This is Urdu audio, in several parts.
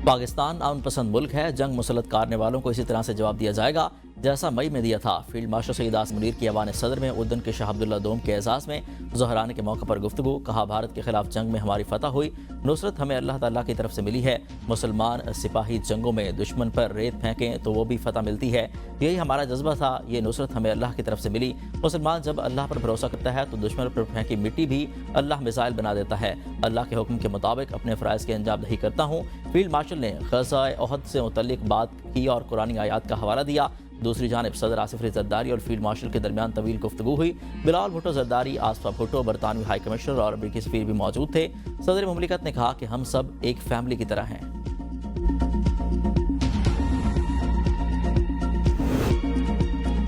پاکستان امن پسند ملک ہے، جنگ مسلط کرنے والوں کو اسی طرح سے جواب دیا جائے گا جیسا مئی میں دیا تھا۔ فیلڈ مارشل سید آصف منیر کی ایوان صدر میں اردن کے شاہ عبداللہ دوم کے اعزاز میں ظہرانے کے موقع پر گفتگو۔ کہا بھارت کے خلاف جنگ میں ہماری فتح ہوئی، نصرت ہمیں اللہ تعالیٰ کی طرف سے ملی ہے۔ مسلمان سپاہی جنگوں میں دشمن پر ریت پھینکیں تو وہ بھی فتح ملتی ہے، یہی ہمارا جذبہ تھا، یہ نصرت ہمیں اللہ کی طرف سے ملی۔ مسلمان جب اللہ پر بھروسہ کرتا ہے تو دشمن پر پھینکی مٹی بھی اللہ میزائل بنا دیتا ہے۔ اللہ کے حکم کے مطابق اپنے فرائض کی انجام دہی کرتا ہوں۔ فیلڈ مارشل نے غزوہ احد سے متعلق بات کی اور قرآنی آیات کا حوالہ دیا۔ دوسری جانب صدر آصف علی زرداری اور فیلڈ مارشل کے درمیان طویل گفتگو ہوئی۔ بلاول بھٹو زرداری، آصفہ بھٹو، برطانوی ہائی کمشنر اور امریکی سفیر بھی موجود تھے۔ صدر مملکت نے کہا کہ ہم سب ایک فیملی کی طرح ہیں۔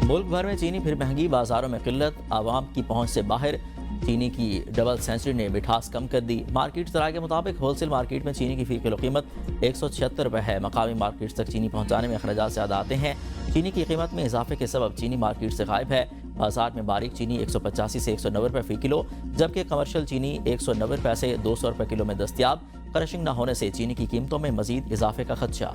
ملک بھر میں چینی پھر مہنگی، بازاروں میں قلت، عوام کی پہنچ سے باہر۔ چینی کی ڈبل سینچری نے مٹھاس کم کر دی۔ مارکیٹ ذرائع کے مطابق ہول سیل مارکیٹ میں چینی کی فی کلو قیمت 176 روپے ہے۔ مقامی مارکیٹ تک چینی پہنچانے میں اخراجات زیادہ آتے ہیں۔ چینی کی قیمت میں اضافے کے سبب چینی مارکیٹ سے غائب ہے۔ بازار میں باریک چینی 185 سے 190 روپے فی کلو، جبکہ کمرشل چینی 190 روپے سے 200 روپے کلو میں دستیاب۔ کرشنگ نہ ہونے سے چینی کی قیمتوں میں مزید اضافے کا خدشہ۔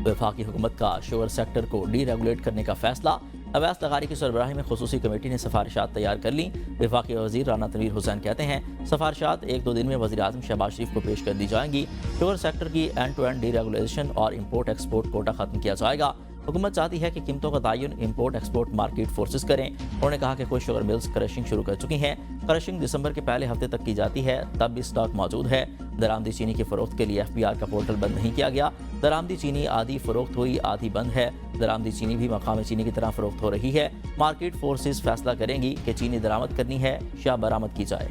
وفاقی حکومت کا شوگر سیکٹر کو ڈی ریگولیٹ کرنے کا فیصلہ۔ اویس لغاری کی سربراہی میں خصوصی کمیٹی نے سفارشات تیار کر لیں۔ وفاقی وزیر رانا تنویر حسین کہتے ہیں سفارشات 1-2 دن میں وزیر اعظم شہباز شریف کو پیش کر دی جائیں گی۔ شوگر سیکٹر کی end to end deregulation اور امپورٹ ایکسپورٹ کوٹا ختم کیا جائے گا۔ حکومت چاہتی ہے کہ قیمتوں کا تعین امپورٹ ایکسپورٹ مارکیٹ فورسز کریں۔ انہوں نے کہا کہ کچھ شوگر ملز کرشنگ شروع کر چکی ہیں۔ کرشنگ دسمبر کے پہلے ہفتے تک کی جاتی ہے، تب بھی سٹاک موجود ہے۔ درآمدی چینی کی فروخت کے لیے FBR کا پورٹل بند نہیں کیا گیا۔ درآمدی چینی آدھی فروخت ہوئی، آدھی بند ہے۔ درآمدی چینی بھی مقامی چینی کی طرح فروخت ہو رہی ہے۔ مارکیٹ فورسز فیصلہ کریں گی کہ چینی درآمد کرنی ہے یا برآمد کی جائے۔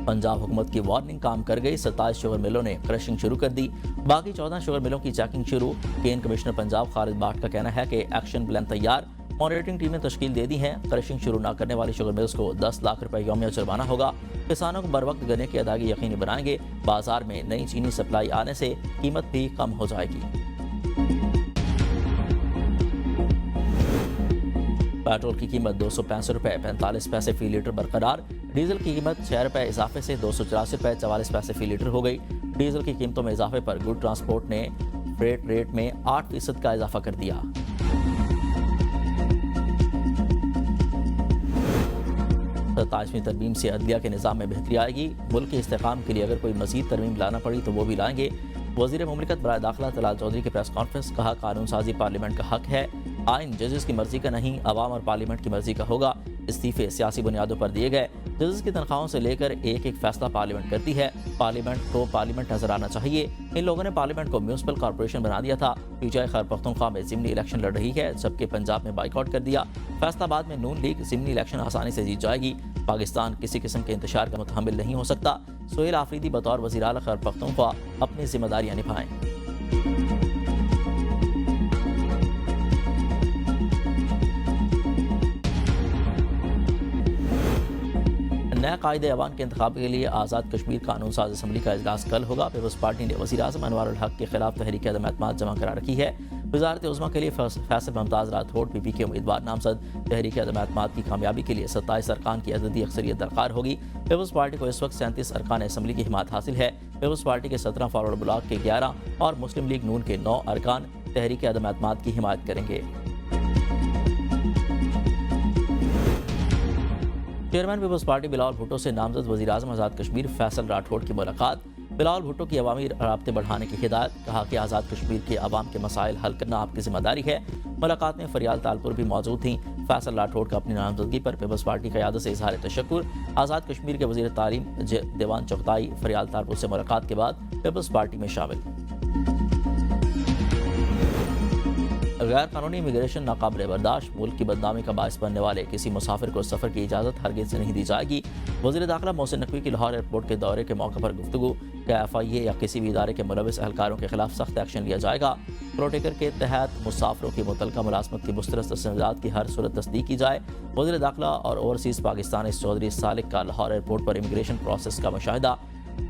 پنجاب حکومت کی وارننگ کام کر گئی، 27 شوگر ملوں نے کرشنگ شروع کر دی، باقی 14 شوگر ملوں کی چیکنگ شروع۔ کین کمشنر پنجاب خالد باٹ کا کہنا ہے کہ ایکشن پلان تیار، مانیٹرنگ ٹیمیں تشکیل دے دی ہیں۔ کرشنگ شروع نہ کرنے والی شوگر ملز کو 10 لاکھ روپے یومیہ جرمانہ ہوگا۔ کسانوں کو بروقت گنے کی ادائیگی یقینی بنائیں گے۔ بازار میں نئی چینی سپلائی آنے سے قیمت بھی کم ہو جائے گی۔ پیٹرول کی قیمت 265 روپے 45 پیسے فی لیٹر برقرار۔ ڈیزل کی قیمت 6 روپے اضافے سے 284 روپے 44 پیسے فی لیٹر ہو گئی۔ ڈیزل کی قیمتوں میں اضافے پر گڈ ٹرانسپورٹ نے فریٹ ریٹ میں 8% کا اضافہ کر دیا۔ 27ویں ترمیم سے عدلیہ کے نظام میں بہتری آئے گی۔ ملک کے استحکام کے لیے اگر کوئی مزید ترمیم لانا پڑی تو وہ بھی لائیں گے۔ وزیر مملکت برائے داخلہ طلال چودھری کی پریس کانفرنس، کہا قانون سازی پارلیمنٹ کا حق ہے، آئین ججز کی مرضی کا نہیں، عوام اور پارلیمنٹ کی مرضی کا ہوگا۔ استعفے سیاسی بنیادوں پر دیے گئے۔ ججز کی تنخواہوں سے لے کر ایک ایک فیصلہ پارلیمنٹ کرتی ہے۔ پارلیمنٹ کو پارلیمنٹ نظر آنا چاہیے۔ ان لوگوں نے پارلیمنٹ کو میونسپل کارپوریشن بنا دیا تھا۔ PTI خیبر پختونخوا میں ضمنی الیکشن لڑ رہی ہے، جبکہ پنجاب میں بائیکاٹ کر دیا۔ فیصل آباد میں نون لیگ ضمنی الیکشن آسانی سے جیت جائے گی۔ پاکستان کسی قسم کے انتشار کا متحمل نہیں ہو سکتا۔ سہیل آفریدی بطور وزیر اعلیٰ خیبر پختونخوا اپنی ذمہ داریاں نبھائیں۔ نئے قائد ایوان کے انتخاب کے لیے آزاد کشمیر قانون ساز اسمبلی کا اجلاس کل ہوگا۔ پیپلز پارٹی نے وزیر اعظم انوار الحق کے خلاف تحریک عدم اعتماد جمع کرا رکھی ہے۔ وزارت عظمیٰ کے لیے فیصل ممتاز راٹھوڑ PP کے امیدوار نامزد۔ تحریک عدم اعتماد کی کامیابی کے لیے 27 ارکان کی عددی اکثریت درکار ہوگی۔ پیپلز پارٹی کو اس وقت 37 ارکان اسمبلی کی حمایت حاصل ہے۔ پیپلز پارٹی کے 17 فارورڈ بلاک کے 11 اور مسلم لیگ نون کے 9 ارکان تحریک عدم اعتماد کی حمایت کریں گے۔ چیئرمین پیپلز پارٹی بلاول بھٹو سے نامزد وزیر اعظم آزاد کشمیر فیصل راٹھوڑ کی ملاقات۔ بلاول بھٹو کی عوامی رابطے بڑھانے کی ہدایت، کہا کہ آزاد کشمیر کے عوام کے مسائل حل کرنا آپ کی ذمہ داری ہے۔ ملاقات میں فریال تالپور بھی موجود تھیں۔ فیصل راٹھوڑ کا اپنی نامزدگی پر پیپلز پارٹی قیادت سے اظہار تشکر۔ آزاد کشمیر کے وزیر تعلیم دیوان چغتائی فریال تالپور سے ملاقات کے بعد پیپلز پارٹی میں شامل۔ غیر قانونی امیگریشن ناقابل برداشت، ملک کی بدنامی کا باعث بننے والے کسی مسافر کو سفر کی اجازت ہرگز نہیں دی جائے گی۔ وزیر داخلہ محسن نقوی کی لاہور ایئرپورٹ کے دورے کے موقع پر گفتگو، کہ FIA یا کسی بھی ادارے کے ملوث اہلکاروں کے خلاف سخت ایکشن لیا جائے گا۔ پروٹیکر کے تحت مسافروں کی متعلقہ ملازمت کی مسترد تسلسلات کی ہر صورت تصدیق کی جائے۔ وزیر داخلہ اور اوورسیز پاکستانی چودھری سالک کا لاہور ایئرپورٹ پر امیگریشن پروسیس کا مشاہدہ۔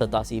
87